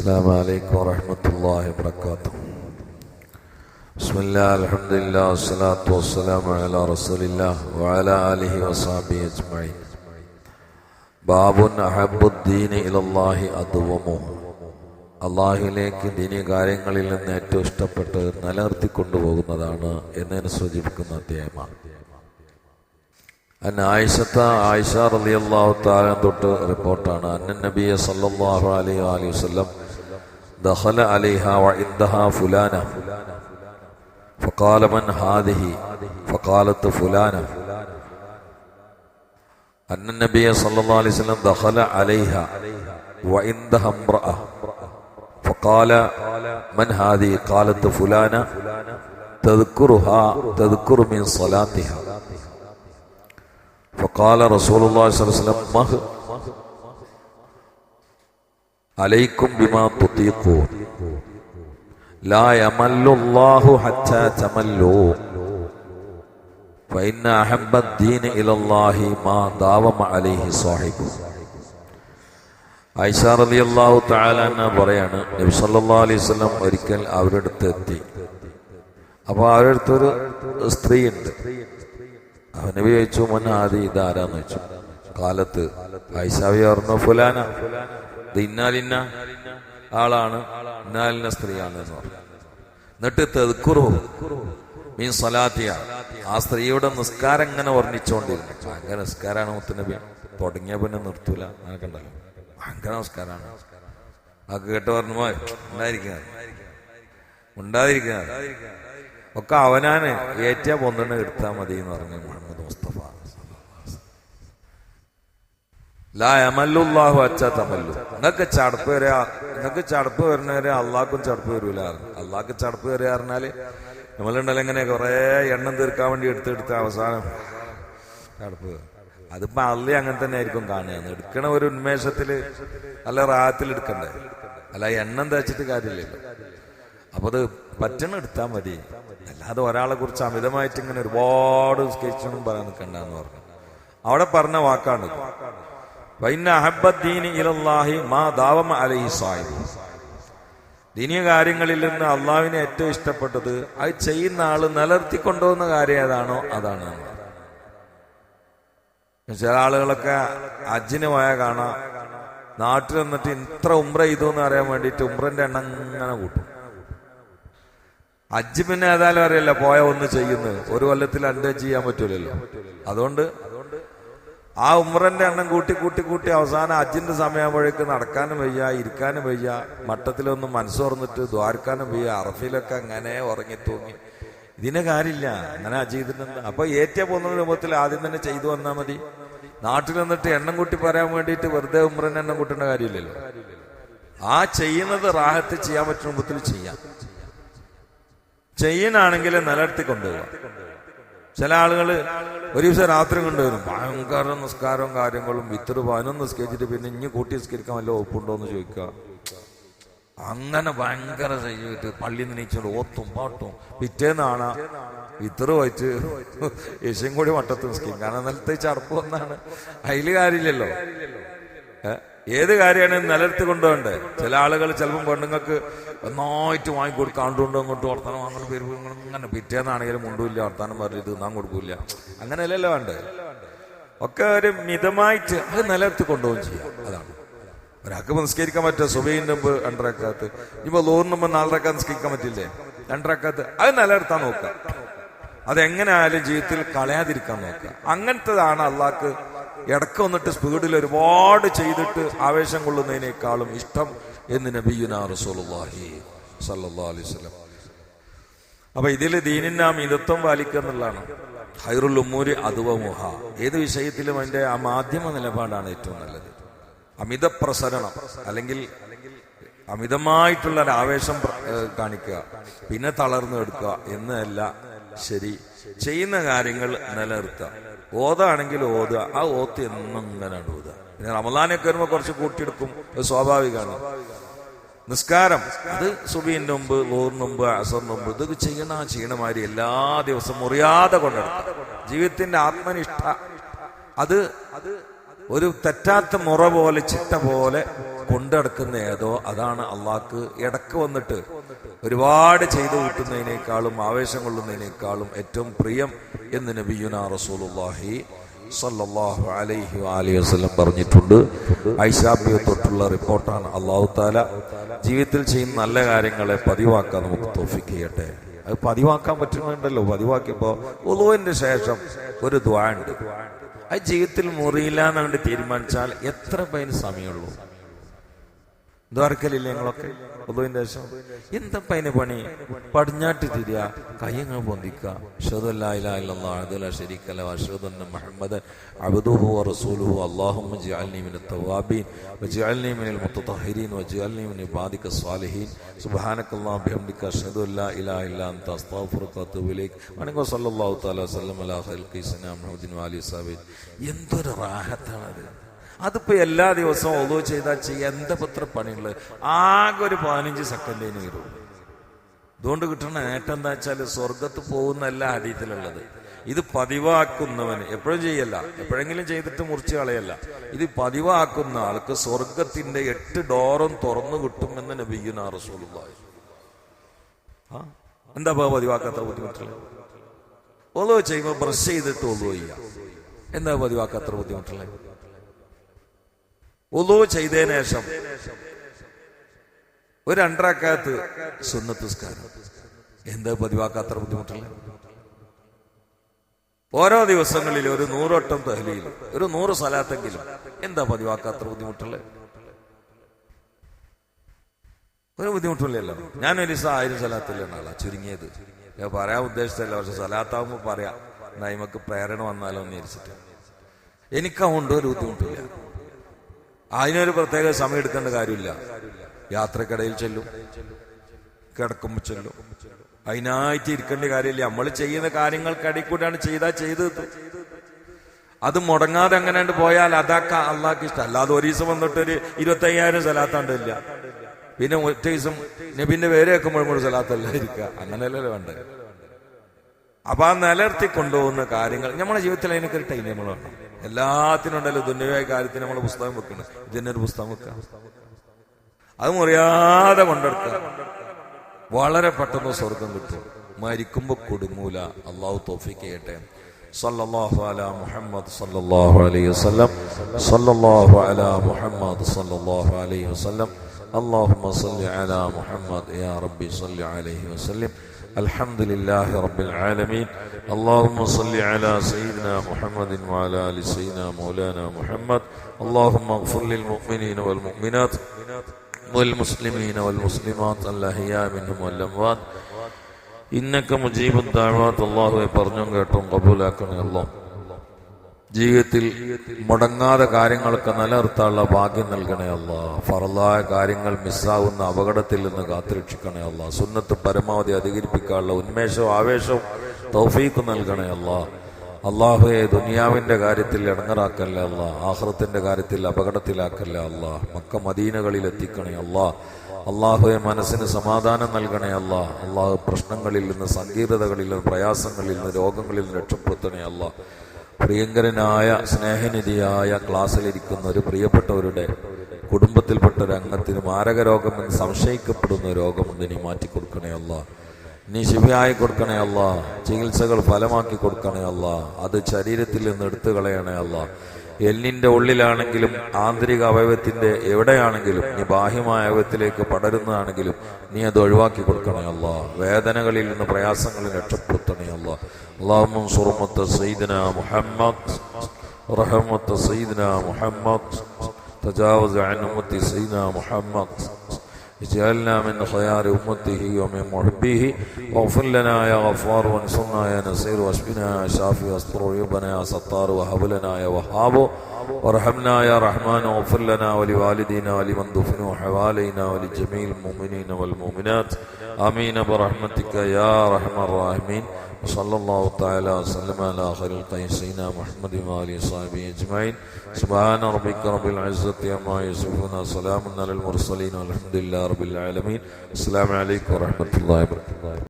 السلام عليكم ورحمة الله وبركاته. بسم الله الحمد لله والصلاة والسلام على رسول الله وعلى آله وصحبه أجمعين. باب أحب الدين إلى الله أدومه. അള്ളാഹുവിലേക്ക് ദീനീ കാര്യങ്ങളിൽ നിന്ന് ഏറ്റവും ഇഷ്ടപ്പെട്ട് നിലനിർത്തിക്കൊണ്ടുപോകുന്നതാണ് എന്നതിനെ സൂചിപ്പിക്കുന്ന അധ്യായമാണ്. ആയിഷ റളിയല്ലാഹു തആല തൊട്ട് റിപ്പോർട്ടാണ്. അന്ന നബിയ സല്ലല്ലാഹു അലൈഹി വസല്ലം ദഖല അലൈഹാ വഇൻദഹാ ഫുലാന ഫഖാല മൻ ഹാദിഹി ഫഖാലത് ഫുലാന. അന്ന നബിയ സല്ലല്ലാഹു അലൈഹി വസല്ലം ദഖല അലൈഹാ വഇൻദഹാ ഇംറഅ فقال من هذه قالت فلانة تذكر من صلاتها. فقال رسول الله صلى الله عليه وسلم مه عليكم بما تطيقون لا يمل الله حتى تملوا فإن أحب الدين إلى الله ما داوم عليه صاحبه. ആയിഷ റളിയല്ലാഹു തആല അൻഹ പറയാണ്, നബി സല്ലല്ലാഹു അലൈഹി വസല്ലം ഒരിക്കൽ അവരുടെ അടുത്ത് എത്തി. അപ്പോൾ അവരുടെ അടുത്തൊരു സ്ത്രീ ഉണ്ട്. നബി ചോദിച്ചു, മൻ ഹാദി, ഇതാരാന്ന് ചോദിച്ചു. കാലത്ത് ആയിഷ പറഞ്ഞു, ഫുലാന, ഇത് ഇന്നാലിന്ന ആളാണ്, ഇന്നാലിന്ന സ്ത്രീയാണ് എന്ന് പറഞ്ഞു. എന്നിട്ട് തദ്കുറു മീൻ സലാത്തിയ, ആ സ്ത്രീയുടെ നിസ്കാരം ഇങ്ങനെ വർണ്ണിച്ചുകൊണ്ടിരുന്നു. ഭയങ്കര നിസ്കാരമാണ് മുത്തുനബി, തുടങ്ങിയ പിന്നെ നിർത്തൂല, അങ്ങനെ കണ്ടല്ലോ, ഭയങ്കര നമസ്കാരമാണ്. ആ കേട്ട് പറഞ്ഞു, ഉണ്ടാതിരിക്കുക ഒക്കെ അവനാന് ഏറ്റ പൊന്നെണ്ണ എടുത്താൽ മതി എന്ന് പറഞ്ഞു മുഹമ്മദ് മുസ്തഫ. ലാ യമല്ലുല്ലാഹു അച്ചാ തമല്ലു. നിങ്ങൾക്ക് ചടപ്പ് വരുന്നവരെ അള്ളാഹ്ക്കും ചടപ്പ് വരൂല. അള്ളാഹ്ക്ക് ചടപ്പ് വരിക പറഞ്ഞാല് നമ്മളുണ്ടല്ലോ ഇങ്ങനെ കുറെ എണ്ണം തീർക്കാൻ വേണ്ടി എടുത്തെടുത്ത അവസാനം ചടപ്പ്. അതിപ്പോ അള്ളി അങ്ങനെ തന്നെ ആയിരിക്കും കാണുക. എടുക്കണ ഒരു ഉന്മേഷത്തില് നല്ല റാഹത്തിൽ എടുക്കണ്ടേ, അല്ല എണ്ണം തേച്ചിട്ട് കാര്യമില്ലല്ലോ. അപ്പൊ അത് പറ്റണ എടുത്താൽ മതി, അല്ലാതെ ഒരാളെ കുറിച്ച് അമിതമായിട്ട് ഇങ്ങനെ ഒരുപാട് സ്കെച്ചൊന്നും പറയാൻ നിൽക്കണ്ടെന്ന് പറഞ്ഞു. അവിടെ പറഞ്ഞ വാക്കാണ് ദീനീയ കാര്യങ്ങളിൽ നിന്ന് അള്ളാഹുവിനെ ഏറ്റവും ഇഷ്ടപ്പെട്ടത് അത് ചെയ്യുന്ന ആള് നിലനിർത്തിക്കൊണ്ടുപോകുന്ന കാര്യം ഏതാണോ അതാണ്. ചില ആളുകളൊക്കെ ഹജ്ജിന് പോയാൽ കാണാം, നാട്ടിൽ വന്നിട്ട് ഇത്ര ഉംറ ചെയ്തു എന്ന് അറിയാൻ വേണ്ടിയിട്ട് ഉംറന്റെ എണ്ണം ഇങ്ങനെ കൂട്ടും. ഹജ്ജ് പിന്നെ ഏതായാലും അറിയില്ല, പോയ ഒന്ന് ചെയ്യുന്നത് ഒരു കൊല്ലത്തിൽ 2 ഹജ്ജ് ചെയ്യാൻ പറ്റൂലല്ലോ. അതുകൊണ്ട് ആ ഉംറന്റെ എണ്ണം കൂട്ടി അവസാനം ഹജ്ജിന്റെ സമയമാകുമ്പോഴേക്ക് നടക്കാനും വയ്യ, ഇരിക്കാനും വയ്യ, മട്ടത്തിലൊന്നും മനസ്സ് തുറന്നിട്ട് ദ്വാരക്കാനും വയ്യ, അറഫിലൊക്കെ അങ്ങനെ ഉറങ്ങി തൂങ്ങി. ഇതിന് കാര്യമില്ല, അങ്ങനെ ഹജ്ജ് ചെയ്തിട്ടുണ്ട്. അപ്പൊ ഏറ്റ പോകുന്ന രൂപത്തിൽ ആദ്യം തന്നെ ചെയ്തു വന്നാൽ മതി. നാട്ടിൽ വന്നിട്ട് എണ്ണം കൂട്ടി പറയാൻ വേണ്ടിയിട്ട് വെറുതെ ഉംറന്റെ എണ്ണം കൂട്ടേണ്ട കാര്യമില്ലല്ലോ. ആ ചെയ്യുന്നത് റാഹത്ത് ചെയ്യാൻ പറ്റുന്ന രൂപത്തിൽ ചെയ്യാം. ചെയ്യാനാണെങ്കിൽ നിലനിർത്തി കൊണ്ടുപോകാം. ചില ആളുകൾ ഒരു ദിവസം രാത്രി കൊണ്ടുവരും, ഭയങ്കര നിസ്കാരവും കാര്യങ്ങളും, വിത്തറ് 11 നിസ്കരിച്ചിട്ട് പിന്നെ ഇനി കൂട്ടി നിസ്കരിക്കാൻ വല്ല ഒപ്പുണ്ടോ എന്ന് ചോദിക്കുക. അങ്ങനെ ഭയങ്കര ചെയ്തിട്ട് പള്ളി നിന്നയിച്ചോണ്ട് ഓത്തും പാട്ടും പിറ്റേന്നാണ് വിത്തറ് പോയിട്ട് യേശും കൂടി വട്ടത്ത് നിസ്കരിക്കും. കാരണം നിലത്തെ ചടപ്പ് ഒന്നാണ്, അതില് കാര്യമില്ലല്ലോ. ഏത് കാര്യമാണ് നിലനിർത്തി കൊണ്ടുപോകണ്ടേ. ചില ആളുകൾ ചിലപ്പം പെണ്ണുങ്ങൾക്ക് നന്നായിട്ട് വാങ്ങിക്കൊടുക്കുക, ആണ്ടുകൊണ്ടോ അങ്ങോട്ട് വർത്താനം അങ്ങനെ പേര് ഇങ്ങനെ പിറ്റേന്നാണെങ്കിലും മുണ്ടില്ല, വർത്താനം പറഞ്ഞിട്ട് തിന്നാൻ കൊടുക്കൂല, അങ്ങനെയല്ലല്ലോ വേണ്ടേ. ഒക്കെ ഒരു മിതമായിട്ട് അത് നിലനിർത്തി കൊണ്ടുപോകും ചെയ്യാം. അതാണ് ഒരാൾക്ക് നിസ്കരിക്കാൻ പറ്റുക. സുബഹിന്റെ മുമ്പ് 2 റക്അത്ത്, ഇപ്പൊ ലോറിന് മുമ്പ് 4 റക്അത്ത് നിസ്കരിക്കാൻ പറ്റില്ലേ, 2 റക്അത്ത്, അത് നിലനിർത്താൻ നോക്കുക. അതെങ്ങനെ ആയാലും ജീവിതത്തിൽ കളയാതിരിക്കാൻ നോക്കുക. അങ്ങനത്തതാണ് അള്ളാഹ്ക്ക് ഇടക്ക് വന്നിട്ട് സ്പീഡിൽ ഒരുപാട് ചെയ്തിട്ട് ആവേശം കൊള്ളുന്നതിനേക്കാളും ഇഷ്ടം എന്ന് നബിയുനാ റസൂലുള്ളാഹി സ്വല്ലല്ലാഹു അലൈഹി വസല്ലം. അപ്പൊ ഇതില് ദീനിന്റെ ആ മിതത്വം പാലിക്കുക എന്നുള്ളതാണ്. ഖൈറുൽ ഉമ്മൂരി അദ്വമുഹ. ഏത് വിഷയത്തിലും അതിന്റെ ആ മാധ്യമ നിലപാടാണ് ഏറ്റവും നല്ലത്. അമിത പ്രസരണം അല്ലെങ്കിൽ അമിതമായിട്ടുള്ള ഒരു ആവേശം കാണിക്കുക പിന്നെ തളർന്നു എടുക്കുക എന്നല്ല ശരി. ചെയ്യുന്ന കാര്യങ്ങൾ നിലനിർത്തുക. ഓതാണെങ്കിൽ ഓതുക, ആ ഓത്ത് എന്നും ഇങ്ങനെയാണ് ഓതുക. പിന്നെ റമളാനൊക്കെ വരുമ്പോൾ കുറച്ച് കൂട്ടിയെടുക്കും, അത് സ്വാഭാവികമാണ്. നിസ്കാരം അത് സുബഹിന്റെ മുമ്പ്, ലോറിന് മുമ്പ്, അസറിന് മുമ്പ്, ഇതൊക്കെ ചെയ്യണമാതിരി എല്ലാ ദിവസവും മുറിയാതെ കൊണ്ടെടുക്കുക. ജീവിതത്തിന്റെ ആത്മനിഷ്ഠ അത് ഒരു തെറ്റാത്ത മുറ പോലെ ചിട്ട പോലെ കൊണ്ടടക്കുന്ന ഏതോ അതാണ് അള്ളാഹ്ക്ക് ഇടക്ക് വന്നിട്ട് ഒരുപാട് ചെയ്തു കിട്ടുന്നതിനേക്കാളും ആവേശം കൊള്ളുന്നതിനേക്കാളും ഏറ്റവും പ്രിയം എന്ന് നബിയുനാ റസൂലുള്ളാഹി സല്ലല്ലാഹു അലൈഹി വസല്ലം പറഞ്ഞിട്ടുണ്ട്. ഐഷാബിയെ തൊട്ടുള്ള റിപ്പോർട്ടാണ്. അല്ലാഹു തആല ജീവിതത്തിൽ ചെയ്യുന്ന നല്ല കാര്യങ്ങളെ പതിവാക്കാൻ നമുക്ക് തൗഫീഖ് ചെയ്യട്ടെ. അത് പതിവാക്കാൻ പറ്റുന്നുണ്ടല്ലോ. പതിവാക്കിയപ്പോ വുളൂഇന്റെ ശേഷം ഒരു ദുആ ഉണ്ട്. അത് ജീവിതത്തിൽ മുറിയില്ല എന്നാണ്ട് തീരുമാനിച്ചാൽ എത്ര പേര് സമയമുള്ളൂ? ദ്വാരക്കലില്ലേ ഞങ്ങളൊക്കെ വുളൂഇന്റെ ശേഷം? എന്തപ്പ അതിന് പണി? പടിഞ്ഞാട്ട് തിരിയാ, കയ്യങ്ങൾ പൊന്തിക്കുക, അശ്ഹദു അല്ലാ ഇലാഹ ഇല്ലല്ലാഹു വഹ്ദഹു ലാ ശരീക ലഹു വഅശ്ഹദു അന്ന മുഹമ്മദൻ അബ്ദുഹു വറസൂലുഹു അല്ലാഹുമ്മ ഇജ്അൽനി മിനത്ത് തവ്വാബീൻ വജ്അൽനി മിനൽ മുത്തതഹിരീൻ വജ്അൽനി മിൻ ഇബാദിക്കസ് സ്വാലിഹീൻ സുബ്ഹാനക്കല്ലാഹു ബിഹംദിക അശ്ഹദു അല്ലാ ഇലാഹ ഇല്ലാ അൻത അസ്തഗ്ഫിറുക വഅതൂബു ഇലൈക് വനക സല്ലല്ലാഹു തആല വസല്ലം അലാ ഖൽഖി സന മുഹമ്മദിൻ വഅലി വസഹബിഹി. എന്തൊരു റാഹത്താണത്! അതിപ്പോ എല്ലാ ദിവസവും ഒളു ചെയ്താൽ ചെയ്യാൻ എന്താ പത്ര പണിയുള്ളത്? ആകെ ഒരു 15 സെക്കൻഡിന് വരും. അതുകൊണ്ട് കിട്ടണ നേട്ടം എന്താ വെച്ചാൽ സ്വർഗത്ത് പോകുന്നല്ല ഹദീസിലുള്ളത്. ഇത് പതിവാക്കുന്നവന് എപ്പോഴും ചെയ്യല്ല, എപ്പോഴെങ്കിലും ചെയ്തിട്ട് മുറിച്ച് കളയല്ല. ഇത് പതിവാക്കുന്ന ആൾക്ക് സ്വർഗത്തിന്റെ 8 ഡോറും തുറന്നു കിട്ടുമെന്ന് നബിയുനാ റസൂലുള്ളാഹി. എന്താ പതിവാക്കാത്ത ബുദ്ധിമുട്ടുള്ള? ഒളു ചെയ്യുമ്പോ ബ്രഷ് ചെയ്തിട്ട് ഒളു ചെയ്യാം. എന്താ പതിവാക്കാത്ത ബുദ്ധിമുട്ടുള്ള? വുളൂ ചെയ്തതിനു ശേഷം ഒരു 2 റക്അത്ത് സുന്നത്ത് നിസ്കാരം. എന്താ പതിവാക്കാത്ര ബുദ്ധിമുട്ടുള്ള? ഓരോ ദിവസങ്ങളിൽ ഒരു 100 വട്ടം തഹ്ലീൽ, ഒരു 100 സലാത്തെങ്കിലും. എന്താ പതിവാക്കാത്ര ബുദ്ധിമുട്ടുള്ള? ഒരു ബുദ്ധിമുട്ടില്ലല്ലോ. ഞാനൊരു ദിവസം 1000 സലാത്തില്ലാണ് ആളാ ചുരുങ്ങിയത്. ഞാൻ പറയാൻ ഉദ്ദേശിച്ചല്ല, പക്ഷെ സലാത്താവുമ്പോ പറയാം, നൈമക്ക് പ്രേരണ വന്നാലോ എന്ന് വിചാരിച്ചിട്ട്. എനിക്കതുകൊണ്ട് ഒരു ബുദ്ധിമുട്ടില്ല. അതിനൊരു പ്രത്യേക സമയം എടുക്കേണ്ട കാര്യമില്ല. യാത്രക്കിടയിൽ ചെല്ലും, കിടക്കുമ്പോൾ ചെല്ലും, അതിനായിട്ട് ഇരിക്കേണ്ട കാര്യമില്ല. നമ്മൾ ചെയ്യുന്ന കാര്യങ്ങൾക്കിടയിൽ കൂടെയാണ് ചെയ്ത് അത് മുടങ്ങാതെ അങ്ങനെ പോയാൽ അതാക്കാ അള്ളാഹ്ക്ക് ഇഷ്ടം. അല്ലാതെ ഒരു ദിവസം വന്നിട്ട് ഒരു 25,000 സലാത്താണ്ടില്ല, പിന്നെ ഒറ്റ ദിവസം നബിന്റെ പേര് വെക്കുമ്പോഴും കൂടെ സലാത്തല്ല ഇരിക്കുക. അങ്ങനെയല്ലല്ലോ വേണ്ടത്. അപ്പൊ ആ നിലർത്തി കൊണ്ടുപോകുന്ന കാര്യങ്ങൾ നമ്മുടെ ജീവിതത്തിൽ അതിനൊക്കെ ഒരു ടൈം നമ്മൾ വേണം. എല്ലാത്തിനും ഉണ്ടല്ലോ ദുന്യവായ കാര്യത്തിന് നമ്മൾ പുസ്തകം വെക്കണം. ഇതിനൊരു പുസ്തകം വെക്കുക, അത് മുറിയാതെ കൊണ്ടെടുക്കുക. വളരെ പെട്ടെന്ന് സ്വർഗം കിട്ടും. മരിക്കുമ്പോ കൊടുങ്ങൂല. അള്ളാഹു തൗഫീഖ് ചെയ്യട്ടെ. സല്ലല്ലാഹു അലാ മുഹമ്മദ് സല്ലല്ലാഹു അലൈഹി വസല്ലം. സല്ലല്ലാഹു അലാ മുഹമ്മദ് സല്ലല്ലാഹു അലൈഹി വസല്ലം. اللهم صل على محمد يا ربي صل عليه وسلم. الحمد لله رب العالمين. اللهم صل على سيدنا محمد وعلى آل سيدنا مولانا محمد. اللهم اغفر للمؤمنين والمؤمنات والمسلمين والمسلمات الأحياء منهم والأموات إنك مجيب الدعوات. الله പറഞ്ഞും കേട്ടും കബൂലാക്കണേ അല്ലാഹ്. ജീവിതത്തിൽ മുടങ്ങാതെ കാര്യങ്ങളൊക്കെ നിലനിർത്താനുള്ള ഭാഗ്യം നൽകണേ അല്ലാഹ്. ഫർളായ കാര്യങ്ങൾ മിസ്സാവുന്ന അപകടത്തിൽ നിന്ന് കാത്തുരക്ഷിക്കണേ അല്ലാഹ്. സുന്നത്ത് പരമാവധി അധികരിപ്പിക്കാനുള്ള ഉന്മേഷവും ആവേശവും തൗഫീഖ് നൽകണേ അല്ലാഹ്. അല്ലാഹുവേ, ദുനിയാവിന്റെ കാര്യത്തിൽ ഇടങ്ങറാക്കല്ലേ അല്ലാഹ്. ആഖിറത്തിന്റെ കാര്യത്തിൽ അപകടത്തിലാക്കല്ലേ അല്ലാഹ്. മക്ക മദീനകളിൽ എത്തിക്കണേ അല്ലാഹ്. അല്ലാഹുവേ, മനസ്സിന് സമാധാനം നൽകണേ അല്ലാഹ്. അല്ലാഹു പ്രശ്നങ്ങളിൽ നിന്ന്, സങ്കീർണതകളിൽ നിന്ന്, പ്രയാസങ്ങളിൽ നിന്ന്, രോഗങ്ങളിൽ നിന്ന് രക്ഷപ്പെടുത്തണേ അല്ലാഹ്. പ്രിയങ്കരനായ സ്നേഹനിധിയായ ക്ലാസ്സിലിരിക്കുന്ന ഒരു പ്രിയപ്പെട്ടവരുടെ കുടുംബത്തിൽപ്പെട്ട ഒരു അംഗത്തിന് മാരക രോഗമെന്ന് സംശയിക്കപ്പെടുന്ന രോഗമുണ്ട്. നീ മാറ്റിക്കൊടുക്കണേ അല്ലാഹ്. നീ ശിഫയായി കൊടുക്കണേ അല്ലാഹ്. ചികിത്സകൾ ഫലമാക്കി കൊടുക്കണേ അല്ലാഹ്. അത് ശരീരത്തിൽ നിന്ന് എടുത്തു കളയണേ അല്ലാഹ്. എല്ലിന്റെ ഉള്ളിലാണെങ്കിലും ആന്തരിക അവയവത്തിന്റെ എവിടെയാണെങ്കിലും, നീ ബാഹ്യമായ അവയവത്തിലേക്ക് പടരുന്നതാണെങ്കിലും നീ അത് ഒഴിവാക്കി കൊടുക്കണേ അല്ലാഹ്. വേദനകളിൽ നിന്ന്, പ്രയാസങ്ങളിൽ രക്ഷപ്പെടുത്തണേ അല്ലാഹ്. اللهم انصر أمة سيدنا محمد ورحمة سيدنا محمد. تجاوز عن أمة سيدنا محمد. اجعلنا من خيار أمته ومن محبيه. واغفر لنا يا غفار وانصرنا يا نصير واشفنا يا شافي واستر عيوبنا يا ستار وهب لنا يا وهاب وارحمنا يا رحمن واغفر لنا ولوالدينا ولمن دفنوا حوالينا ولجميع المؤمنين والمؤمنات آمين برحمتك يا أرحم الراحمين. وصلى الله تعالى وسلم على خير الخلق سيدنا محمد وآله وصحبه أجمعين. سبحان ربك رب العزة عما يصفون وسلام على المرسلين والحمد لله رب العالمين. السلام عليكم ورحمة الله وبركاته.